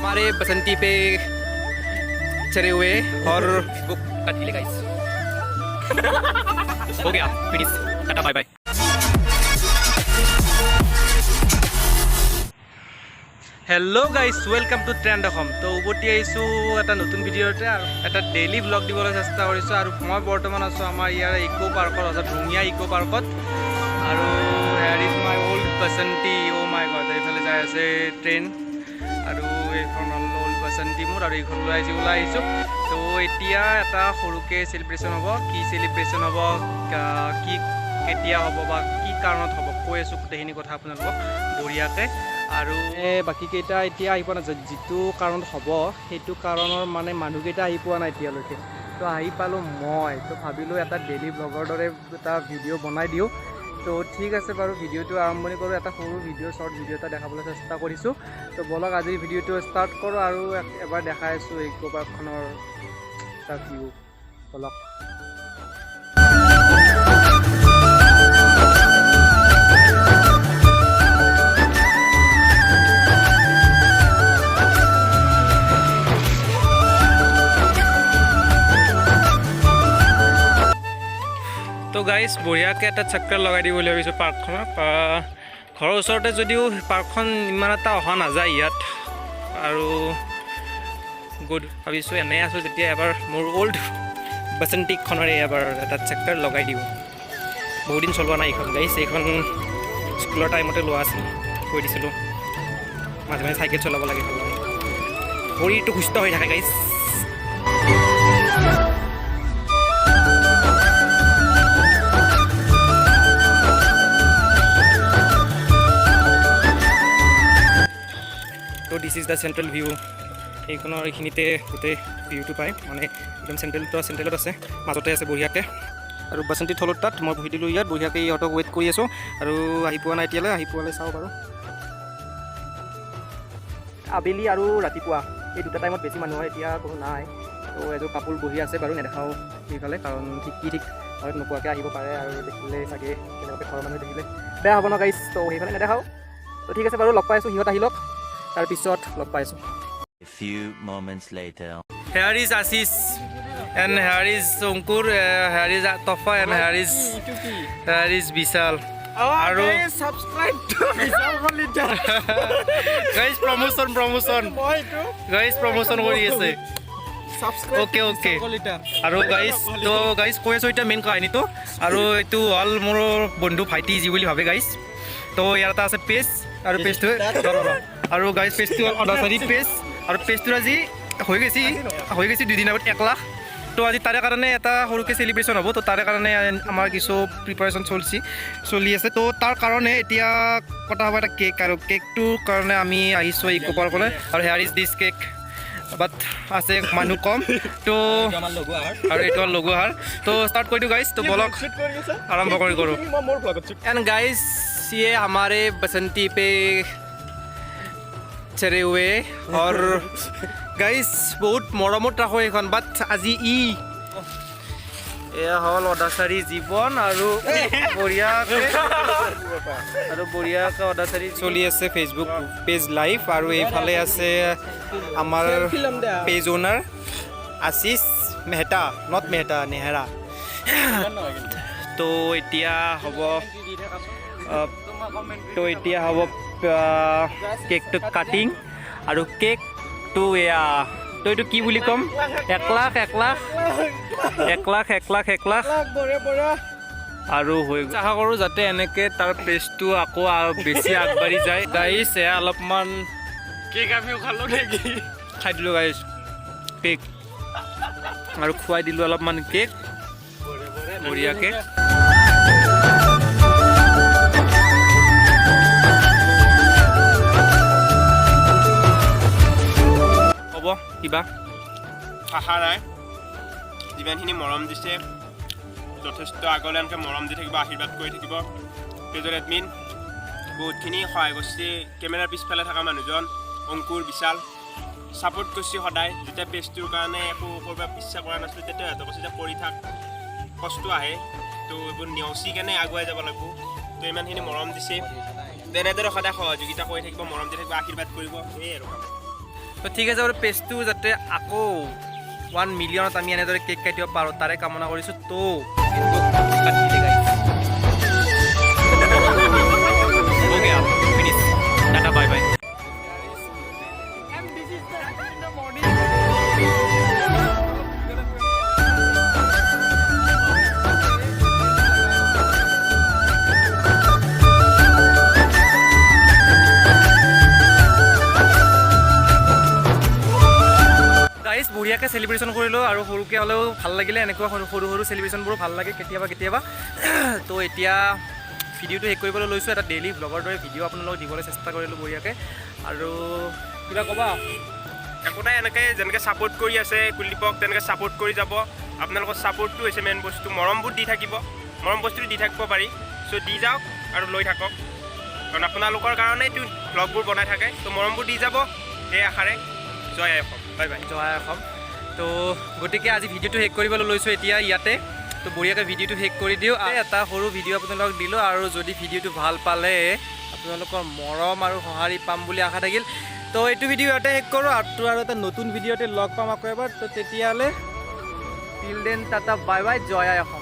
हमारे बसंती पे चढ़े हुए और वो कट ले गाइस हो गया finish tata bye bye hello guys welcome to trend Assam তো উভতি আহিছোঁ এটা নতুন ভিডিঅ'তে আৰু এটা ডেইলি ব্লগ দিবলৈ চেষ্টা কৰিছোঁ আৰু মই বৰ্তমান আছোঁ আমাৰ ইয়াৰ ইকো পাৰ্কত অৰ্থাৎ ৰঙিয়া ইকো পাৰ্কত আৰু here is my old Basanti O' my god এইফালে যাই আছে ট্ৰেইন আৰু এইখন অল্ড বাসন্তী মোৰ আৰু এইখনলৈ আজি ওলাই আহিছোঁ তো এতিয়া এটা সৰুকৈ চেলিব্ৰেশ্যন হ'ব কি চেলিব্ৰেশ্যন হ'ব কি কেতিয়া হ'ব বা কি কাৰণত হ'ব কৈ আছোঁ গোটেইখিনি কথা আপোনালোকক বঢ়িয়াকৈ আৰু বাকীকেইটা এতিয়া আহি পোৱা নাযায় যিটো কাৰণত হ'ব সেইটো কাৰণৰ মানে মানুহকেইটা আহি পোৱা নাই এতিয়ালৈকে তো আহি পালোঁ মই তো ভাবিলোঁ এটা ডেইলি ব্লগৰ দৰে এটা ভিডিঅ' বনাই দিওঁ তো ঠিক আছে বাৰু ভিডিঅ'টো আৰম্ভণি কৰোঁ এটা সৰু ভিডিঅ' শ্বৰ্ট ভিডিঅ' এটা দেখাবলৈ চেষ্টা কৰিছোঁ তো বলক আজিৰ ভিডিঅ'টো ষ্টাৰ্ট কৰোঁ আৰু এবাৰ দেখাই আছোঁ ইকো পাৰ্কখনৰ এটা ভিউ বলক তো গাইজ বঢ়িয়াকৈ এটা চক্কৰ লগাই দিব বুলি ভাবিছোঁ পাৰ্কখনত ঘৰৰ ওচৰতে যদিও পাৰ্কখন ইমান এটা অহা নাযায় ইয়াত আৰু গুড ভাবিছোঁ এনেই আছোঁ যেতিয়া এবাৰ মোৰ অল্ড বাসন্তীখনৰে এবাৰ এটা চক্কৰ লগাই দিওঁ বহুত দিন চলোৱা নাই এইখন গাইজ এইখন স্কুলৰ টাইমতে লোৱা আছিল কৈ দিছিলোঁ মাজে মাজে চাইকেল চলাব লাগে শৰীৰটো সুস্থ হৈ থাকে গাইজ তো this is the central view এইখনৰ এইখিনিতে গোটেই ভিউটো পায় মানে একদম চেণ্ট্ৰেলত আছে মাজতে আছে বঢ়িয়াকৈ আৰু বাসন্তী থলত তাত মই বহি দিলোঁ ইয়াত বঢ়িয়াকৈ ইহঁতক ৱেইট কৰি আছোঁ আৰু আহি পোৱা নাই এতিয়ালৈ আহি পোৱালৈ চাওঁ বাৰু আবেলি আৰু ৰাতিপুৱা এই দুটা টাইমত বেছি মানুহ হয় এতিয়া কোনো নাই তো এযোৰ কাপোৰ বহি আছে বাৰু নেদেখাওঁ সেইফালে কাৰণ ঠিক ঘৰত নোপোৱাকৈ আহিব পাৰে আৰু দেখিলে চাগে তেনেকুৱাকৈ ঘৰৰ মানুহে দেখিলে বেয়া হ'ব ন গাইছ তো সেইফালে নেদেখাওঁ তো ঠিক আছে বাৰু লগ পাই আছোঁ সিহঁত আহি লওক তাৰপিছত লগ পাইছোঁ A few moments later. Here is Ashish and here is Ankur, here is Tofa and here is Vishal. Aru subscribe to Vishal Kolita. Guys promotion guys promotion কৰি আছে Subscribe okay Vishal Kolita. আৰু guys কৈ আছোঁ এতিয়া main কাহিনীটো আৰু এইটো হ'ল মোৰ বন্ধু ভাইটি যি বুলি ভাবে গাইজ তো ইয়াৰ এটা আছে পেজ আৰু পেজটো আৰু গাইজ পেজটো হ'ল অদাচাৰী পেজ আৰু পেজটোৰ আজি হৈ গৈছে 2 দিন আগত 1 লাখ তো আজি তাৰে কাৰণে এটা সৰুকৈ চেলিব্ৰেশ্যন হ'ব তো তাৰে কাৰণে আমাৰ কিছু প্ৰিপাৰেশ্যন চলি আছে তো তাৰ কাৰণে এতিয়া কটা হ'ব এটা কেক আৰু কেকটোৰ কাৰণে আমি আহিছোঁ ইকো পাৰ্কলৈ আৰু হেয়াৰ ইজ দিছ কেক বাট আছে মানুহ কম তো আৰু এইটো হ'ল লগোহাৰ তো ষ্টাৰ্ট কৰি দিওঁ গাইজ তো বলক আৰম্ভ কৰোঁ এণ্ড গাইজ ये हमारे बसंती पे चढ़े हुए और गाइस बहुत মৰমত ৰাখো এখন বাট আজি এয়া হ'ল অদাচাৰী জীৱন আৰু বঢ়িয়াকৈ অদাচাৰী চলি আছে ফেচবুক পেজ লাইভ আৰু এইফালে আছে আমাৰ page owner Ashish Mehta not Mehta Nehra তো এতিয়া হ'ব কেকটো কাটিং আৰু কেকটো এয়া তো এইটো কি বুলি ক'ম 1 লাখ আৰু হৈ আশা কৰোঁ যাতে এনেকৈ তাৰ পেজটো আকৌ বেছি আগবাঢ়ি যায় গাইছ এয়া অলপমান কেক আমিও খালোঁ নেকি খাই দিলোঁ গাইছ কেক আৰু খুৱাই দিলোঁ অলপমান কেক বঢ়িয়াকৈ কিবা আশা নাই যিমানখিনি মৰম দিছে যথেষ্ট আগলৈ এনেকৈ মৰম দি থাকিব আশীৰ্বাদ কৰি থাকিব পেজৰ এডমিন বহুতখিনি সহায় কৰিছে কেমেৰাৰ পিছফালে থকা মানুহজন অংকুৰ বিশাল ছাপোৰ্ট কৰিছে সদায় যেতিয়া পেজটোৰ কাৰণে একো কৰিব ইচ্ছা কৰা নাছিলোঁ তেতিয়া সিহঁতক কৈছে যে কৰি থাক কষ্ট আহে তো এইবোৰ নেওচি কেনে আগুৱাই যাব লাগিব তো ইমানখিনি মৰম দিছে তেনেদৰে সদায় সহযোগিতা কৰি থাকিব মৰম দি থাকিব আশীৰ্বাদ কৰিব সেয়ে আৰু তো ঠিক আছে বাৰু পেজটো যাতে আকৌ 1 মিলিয়নত আমি এনেদৰে কেক কাটিব পাৰোঁ তাৰে কামনা কৰিছোঁ। তো हो गया finish tata bye bye. And this is the in the morning. Guys বঢ়িয়াকৈ চেলিব্ৰেশ্যন কৰিলোঁ আৰু সৰুকৈ হ'লেও ভাল লাগিলে। এনেকুৱা সৰু সৰু চেলিব্ৰেশ্যনবোৰো ভাল লাগে কেতিয়াবা কেতিয়াবা। তো এতিয়া ভিডিঅ'টো শেষ কৰিবলৈ লৈছোঁ। এটা ডেইলি ব্লগৰ দৰে ভিডিঅ' আপোনালোকক দিবলৈ চেষ্টা কৰিলোঁ বঢ়িয়াকৈ। আৰু কিবা ক'বা? একো নাই, এনেকৈ যেনেকৈ ছাপোৰ্ট কৰি আছে কুলদীপক তেনেকৈ ছাপোৰ্ট কৰি যাব। আপোনালোকৰ ছাপোৰ্টটো হৈছে মেইন বস্তু। মৰমবোৰ দি থাকিব, মৰম বস্তুটো দি থাকিব পাৰি। চ' দি যাওক আৰু লৈ থাকক, কাৰণ আপোনালোকৰ কাৰণেইতো ব্লগবোৰ বনাই থাকে। ত' মৰমবোৰ দি যাব সেই আশাৰে। জয় আই অসম, বাই বাই। জয় অসম। তো গতিকে আজি ভিডিঅ'টো শেষ কৰিবলৈ লৈছোঁ এতিয়া ইয়াতে। তো বঢ়িয়াকৈ ভিডিঅ'টো শেষ কৰি দিওঁ। এটা সৰু ভিডিঅ' আপোনালোকক দিলোঁ, আৰু যদি ভিডিঅ'টো ভাল পালে আপোনালোকৰ মৰম আৰু সঁহাৰি পাম বুলি আশা থাকিল। তো এইটো ভিডিঅ' ইয়াতে শেষ কৰোঁ। আৰু এটা নতুন ভিডিঅ'তে লগ পাম আকৌ এবাৰ। তো তেতিয়াহ'লে till then tata bye bye, জয় আই অসম।